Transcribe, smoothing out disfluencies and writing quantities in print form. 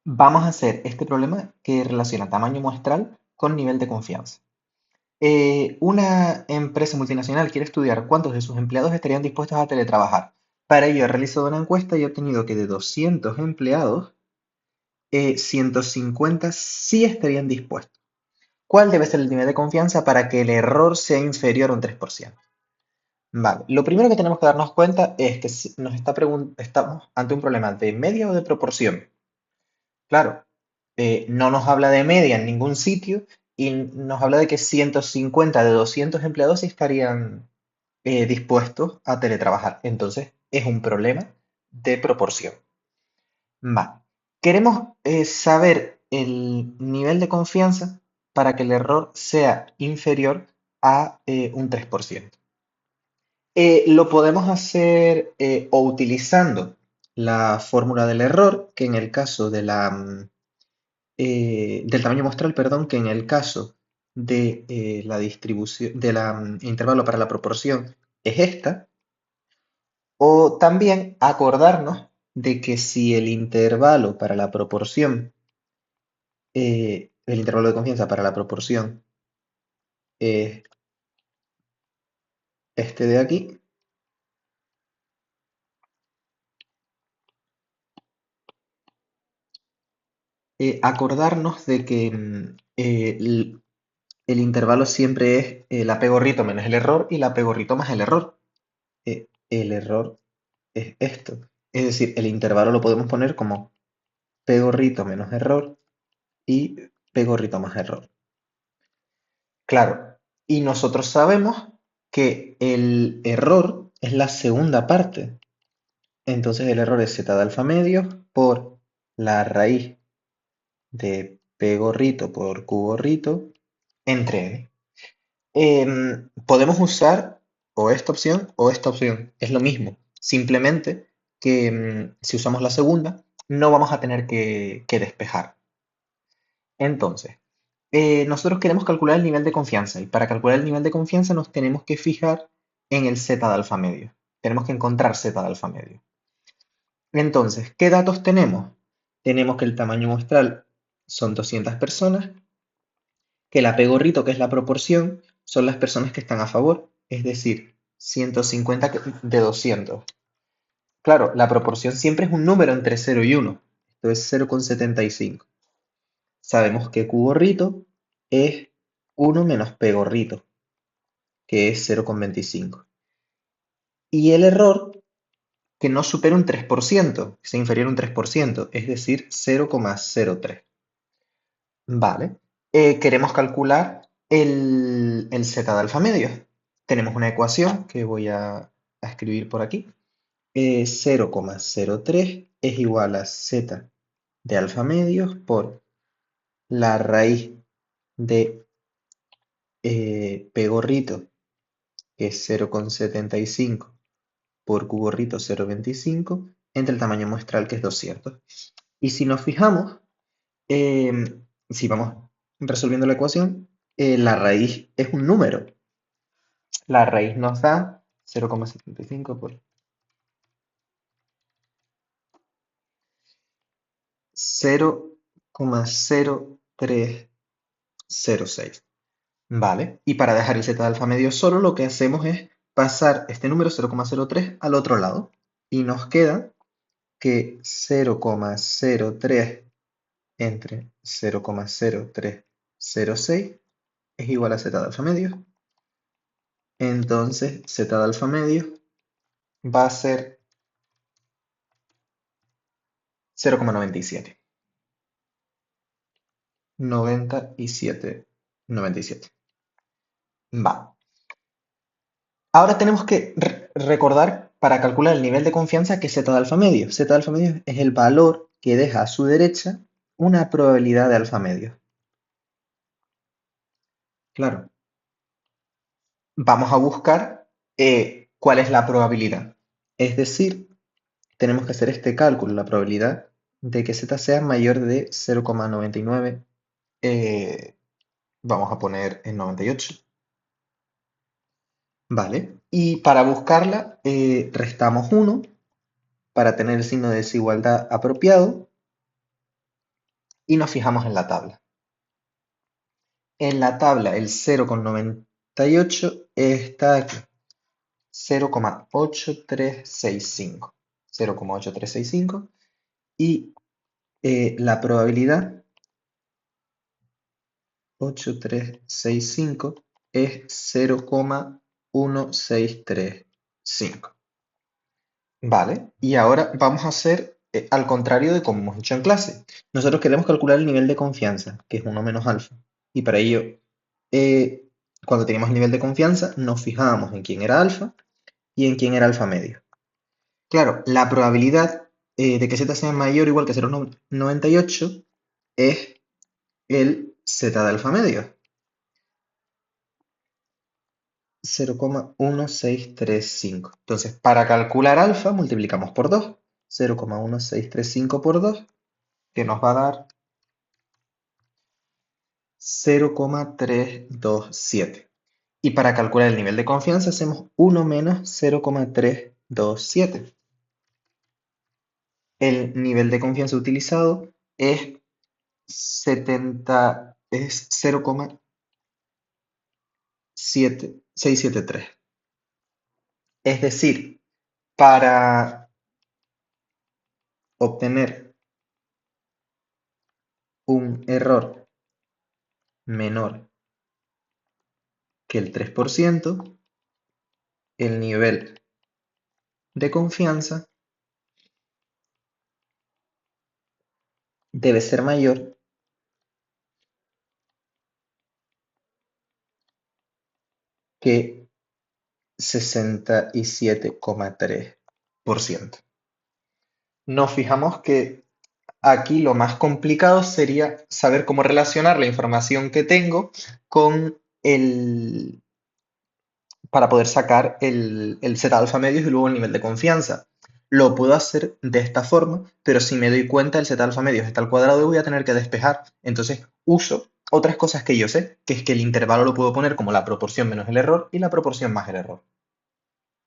Vamos a hacer este problema que relaciona tamaño muestral con nivel de confianza. Una empresa multinacional quiere estudiar cuántos de sus empleados estarían dispuestos a teletrabajar. Para ello he realizado una encuesta y he obtenido que de 200 empleados, 150 sí estarían dispuestos. ¿Cuál debe ser el nivel de confianza para que el error sea inferior a un 3%? Vale, lo primero que tenemos que darnos cuenta es que estamos ante un problema de media o de proporción. Claro, no nos habla de media en ningún sitio y nos habla de que 150 de 200 empleados sí estarían dispuestos a teletrabajar. Entonces, es un problema de proporción. Vale. Queremos saber el nivel de confianza para que el error sea inferior a un 3%. Lo podemos hacer o utilizando la fórmula del error, que en el caso del tamaño muestral, perdón, que en el caso de la distribución, del intervalo para la proporción es esta, o también acordarnos de que si el intervalo para la proporción, el intervalo de confianza para la proporción es este de aquí, acordarnos de que el intervalo siempre es la P gorrito menos el error y la P gorrito más el error. El error es esto. Es decir, el intervalo lo podemos poner como P gorrito menos error y P gorrito más error. Claro, y nosotros sabemos que el error es la segunda parte. Entonces el error es z de alfa medio por la raíz de P gorrito por Q gorrito entre n. Podemos usar o esta opción o esta opción. Es lo mismo. Simplemente que si usamos la segunda, no vamos a tener que despejar. Entonces, nosotros queremos calcular el nivel de confianza y para calcular el nivel de confianza nos tenemos que fijar en el z de alfa medio. Tenemos que encontrar z de alfa medio. Entonces, ¿qué datos tenemos? Tenemos que el tamaño muestral son 200 personas, que el apegorrito, que es la proporción, son las personas que están a favor, es decir, 150 de 200. Claro, la proporción siempre es un número entre 0 y 1. Esto es 0,75. Sabemos que Q gorrito es 1 menos P gorrito, que es 0,25. Y el error que no supera un 3%, que sea inferior a un 3%, es decir, 0,03. Vale. Queremos calcular el z de alfa medio. Tenemos una ecuación que voy a escribir por aquí. 0,03 es igual a z de alfa medio por la raíz de P gorrito, que es 0,75, por Q gorrito 0,25, entre el tamaño muestral, que es 200. Y si nos fijamos, si vamos resolviendo la ecuación, la raíz es un número. La raíz nos da 0,75 por 0,0306. ¿Vale? Y para dejar el z de alfa medio solo, lo que hacemos es pasar este número 0,03 al otro lado. Y nos queda que 0,03 entre 0,0306 es igual a z de alfa medio. Entonces, z de alfa medio va a ser 0,97. 97. 97. Va. Ahora tenemos que recordar para calcular el nivel de confianza que z de alfa medio. Z de alfa medio es el valor que deja a su derecha una probabilidad de alfa medio. Claro. Vamos a buscar cuál es la probabilidad. Es decir, tenemos que hacer este cálculo, la probabilidad de que z sea mayor de 0,99. Vamos a poner en 98. Vale. Y para buscarla, restamos 1 para tener el signo de desigualdad apropiado. y nos fijamos en la tabla. En la tabla el 0,98 está aquí, 0,8365. 0,8365 y la probabilidad 8365 es 0,1635. Vale, y ahora vamos a hacer al contrario de como hemos hecho en clase. Nosotros queremos calcular el nivel de confianza, que es 1 menos alfa. Y para ello, eh, cuando teníamos el nivel de confianza, nos fijábamos en quién era alfa y en quién era alfa medio. Claro, la probabilidad de que z sea mayor o igual que 0,98 es el z de alfa medio, 0,1635. Entonces, para calcular alfa, multiplicamos por 2. 0,1635 por 2, que nos va a dar 0,327. Y para calcular el nivel de confianza, hacemos 1 menos 0,327. El nivel de confianza utilizado es 0,673. Es decir, para obtener un error menor que el 3%, el nivel de confianza debe ser mayor que 67,3%. Nos fijamos que aquí lo más complicado sería saber cómo relacionar la información que tengo con para poder sacar el Z alfa medios y luego el nivel de confianza. Lo puedo hacer de esta forma, pero si me doy cuenta el Z alfa medios está al cuadrado y voy a tener que despejar. Entonces uso otras cosas que yo sé, que es que el intervalo lo puedo poner como la proporción menos el error y la proporción más el error.